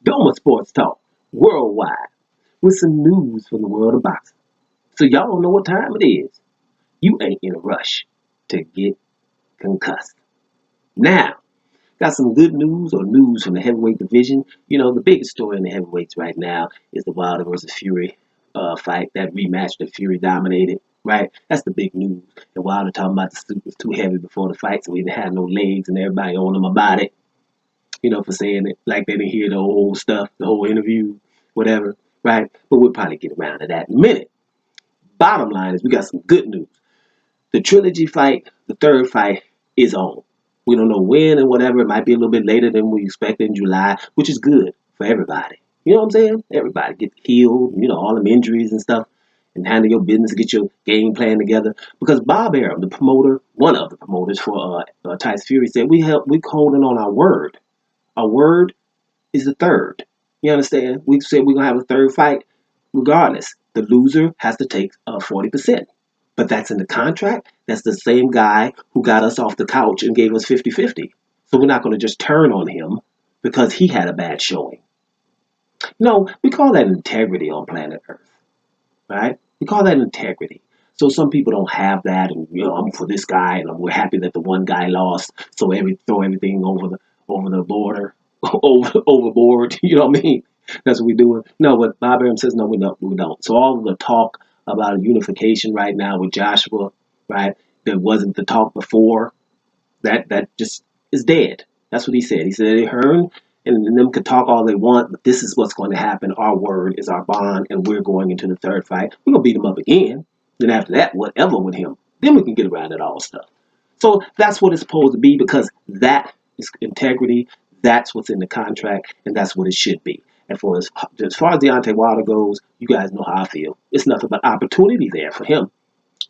Doma Sports Talk, worldwide, with some news from the world of boxing. So y'all don't know what time it is. You ain't in a rush to get concussed. Now, got some good news or news from the heavyweight division. You know, the biggest story in the heavyweights right now is the Wilder versus Fury fight, that rematch that Fury dominated, right? That's the big news. And Wilder talking about the suit was too heavy before the fight, so he didn't have no legs, and everybody on him about it, for saying it like they didn't hear the whole stuff, the whole interview, whatever, right? But we'll probably get around to that in a minute. Bottom line is we got some good news. The trilogy fight, the third fight, is on. We don't know when and whatever. It might be a little bit later than we expected in July, which is good for everybody. You know what I'm saying? Everybody get healed, all them injuries and stuff, and handle your business, get your game plan together. Because Bob Arum, the promoter, one of the promoters for Tyson Fury, said we're holding on our word. Our word is the third. You understand? We said we're going to have a third fight regardless. The loser has to take 40%. But that's in the contract. That's the same guy who got us off the couch and gave us 50-50. So we're not going to just turn on him because he had a bad showing. No, we call that integrity on planet Earth, right? We call that integrity. So some people don't have that, and I'm for this guy, and we're happy that the one guy lost. So throw everything over the border, overboard. You know what I mean? That's what we do. No, but Bob Arum says no, we don't. So all of the talk about unification right now with Joshua, right? There wasn't the talk before. That just is dead. That's what he said. He said Hearn and them could talk all they want, but this is what's going to happen. Our word is our bond, and we're going into the third fight. We're gonna beat him up again. Then after that, whatever with him, then we can get around it all stuff. So that's what it's supposed to be, because that is integrity. That's what's in the contract, and that's what it should be. And as far as Deontay Wilder goes, you guys know how I feel. It's nothing but opportunity there for him,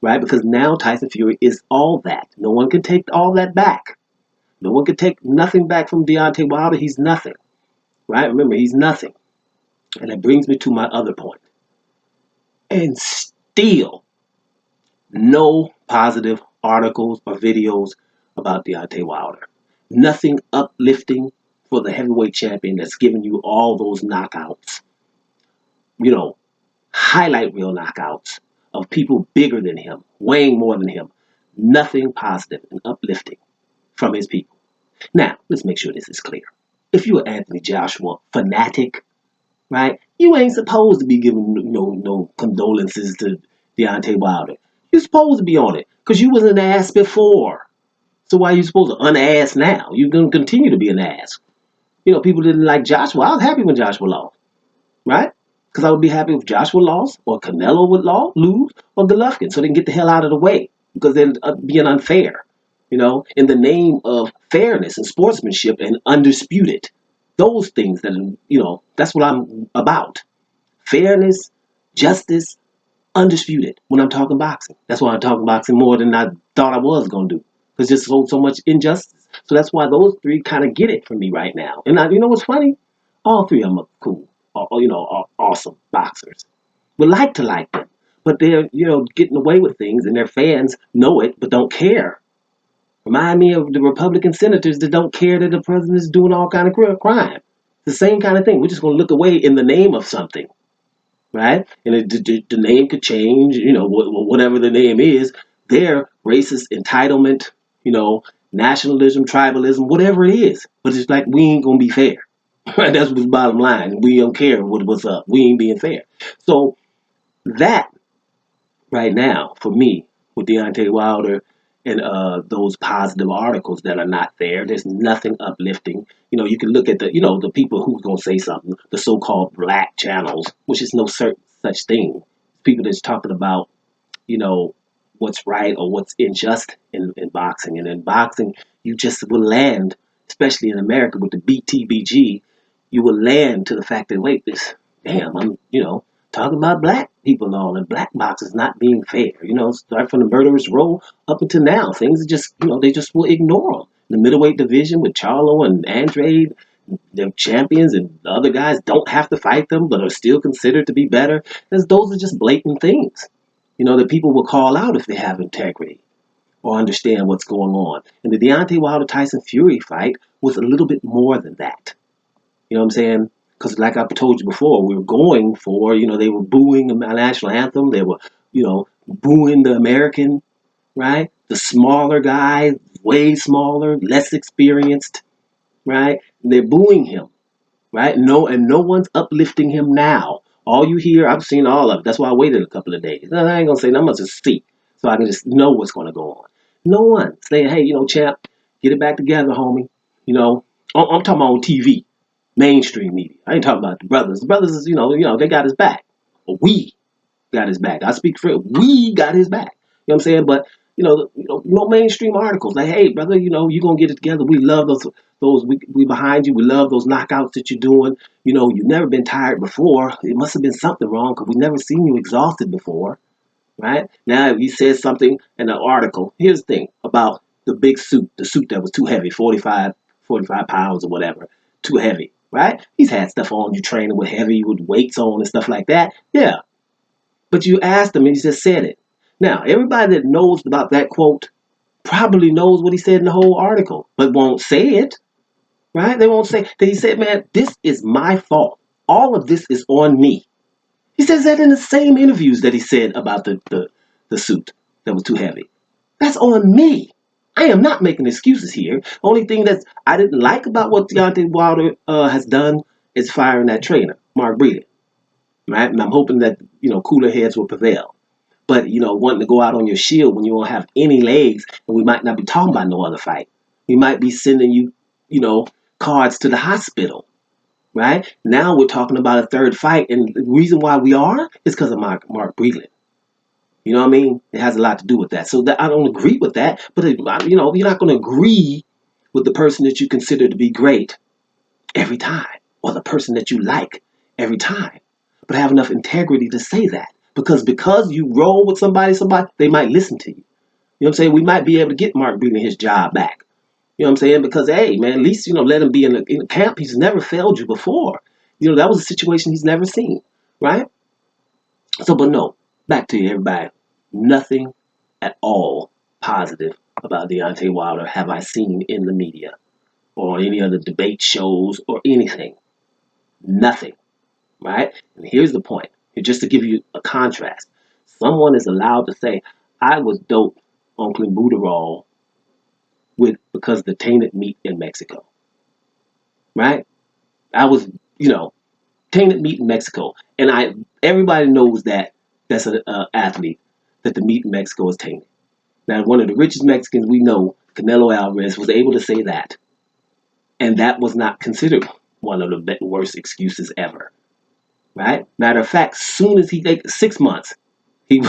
right? Because now Tyson Fury is all that. No one can take all that back. No one can take nothing back from Deontay Wilder. He's nothing, right? Remember, he's nothing. And that brings me to my other point. And still, no positive articles or videos about Deontay Wilder. Nothing uplifting for the heavyweight champion that's giving you all those knockouts. Highlight reel knockouts of people bigger than him, weighing more than him. Nothing positive and uplifting from his people. Now, let's make sure this is clear. If you're an Anthony Joshua fanatic, right, you ain't supposed to be giving no condolences to Deontay Wilder. You're supposed to be on it because you was an ass before. So why are you supposed to unass now? You're going to continue to be an ass. People didn't like Joshua. I was happy when Joshua lost, right? Because I would be happy if Joshua lost, or Canelo would lose, or Golovkin, so they can get the hell out of the way, because they're being unfair, in the name of fairness and sportsmanship and undisputed. Those things that's what I'm about. Fairness, justice, undisputed when I'm talking boxing. That's why I'm talking boxing more than I thought I was going to do, because there's so much injustice. So that's why those three kind of get it from me right now. And you know what's funny? All three of them are cool, are awesome boxers. Would like to like them, but they're getting away with things, and their fans know it but don't care. Remind me of the Republican senators that don't care that the president is doing all kind of crime. It's the same kind of thing. We're just going to look away in the name of something, right? And the name could change, whatever the name is. Their racist entitlement, nationalism, tribalism, whatever it is. But it's like, we ain't going to be fair. Right? That's the bottom line. We don't care what's up. We ain't being fair. So that right now, for me, with Deontay Wilder and those positive articles that are not there, there's nothing uplifting. You can look at the people who's going to say something, the so-called black channels, which is no such thing. People that's talking about, what's right or what's unjust in boxing. And in boxing, you just will land, especially in America with the BTBG, you will land to the fact that, wait, I'm talking about black people and all, and black boxers not being fair. Start from the murderers row up until now. Things are just, they just will ignore them. The middleweight division with Charlo and Andre, they're champions, and the other guys don't have to fight them, but are still considered to be better. Those are just blatant things, that people will call out if they have integrity or understand what's going on. And the Deontay Wilder-Tyson Fury fight was a little bit more than that. You know what I'm saying? Because like I told you before, we were going for, they were booing the national anthem. They were, booing the American, right? The smaller guy, way smaller, less experienced, right? And they're booing him, right? No one's uplifting him now. All you hear, I've seen all of it. That's why I waited a couple of days. I ain't gonna say nothing. I'm gonna just see, so I can just know what's gonna go on. No one saying, "Hey, champ, get it back together, homie." You know, I'm talking about on TV, mainstream media. I ain't talking about the brothers. The brothers is, they got his back. But we got his back. I speak for we got his back. You know what I'm saying? But no mainstream articles like, hey, brother, you're gonna get it together. We love those we behind you. We love those knockouts that you're doing. You've never been tired before. It must have been something wrong because we've never seen you exhausted before, right? Now, if he says something in an article, here's the thing about the suit that was too heavy, 45 pounds or whatever, too heavy, right? He's had stuff on, you training with weights on and stuff like that. Yeah, but you asked him and he just said it. Now, everybody that knows about that quote probably knows what he said in the whole article, but won't say it, right? They won't say that he said, man, this is my fault. All of this is on me. He says that in the same interviews that he said about the suit that was too heavy. That's on me. I am not making excuses here. Only thing that I didn't like about what Deontay Wilder has done is firing that trainer, Mark Breeden, right? And I'm hoping that, cooler heads will prevail. But, wanting to go out on your shield when you don't have any legs, and we might not be talking about no other fight. We might be sending you, cards to the hospital, right? Now we're talking about a third fight, and the reason why we are is because of Mark Breedlin. You know what I mean? It has a lot to do with that. So that I don't agree with that, but you're not going to agree with the person that you consider to be great every time, or the person that you like every time, but have enough integrity to say that. Because you roll with somebody, they might listen to you. You know what I'm saying? We might be able to get Mark Breeden his job back. You know what I'm saying? Because, hey, man, at least, let him be in the camp. He's never failed you before. That was a situation he's never seen, right? So, but no, back to you, everybody. Nothing at all positive about Deontay Wilder have I seen in the media or any other debate shows or anything. Nothing, right? And here's the point. Just to give you a contrast. Someone is allowed to say, I was dope on clenbuterol because of the tainted meat in Mexico, right? I was, tainted meat in Mexico. And everybody knows that's an athlete, that the meat in Mexico is tainted. Now, one of the richest Mexicans we know, Canelo Alvarez, was able to say that. And that was not considered one of the worst excuses ever, right? Matter of fact, soon as he take 6 months, he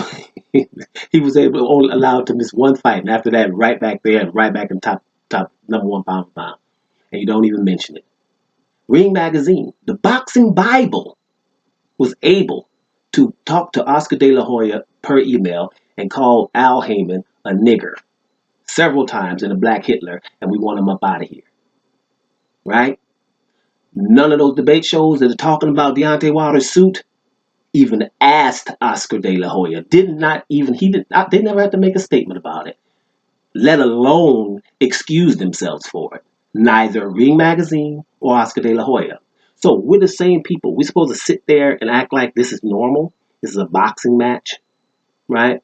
he was allowed to miss one fight, and after that, right back there, right back in top number one pound for pound, and you don't even mention it. Ring Magazine, the boxing Bible, was able to talk to Oscar De La Hoya per email and call Al Heyman a nigger several times and a black Hitler, and we want him up out of here, right? None of those debate shows that are talking about Deontay Wilder's suit even asked Oscar De La Hoya. They never had to make a statement about it, let alone excuse themselves for it. Neither Ring Magazine or Oscar De La Hoya. So we're the same people. We're supposed to sit there and act like this is normal. This is a boxing match, right?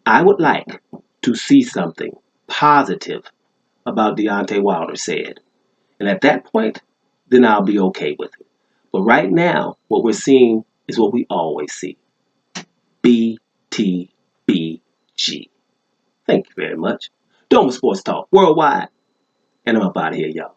I would like to see something positive about Deontay Wilder said. And at that point, then I'll be okay with it. But right now, what we're seeing is what we always see. BTBG. Thank you very much. Doma Sports Talk Worldwide. And I'm up out of here, y'all.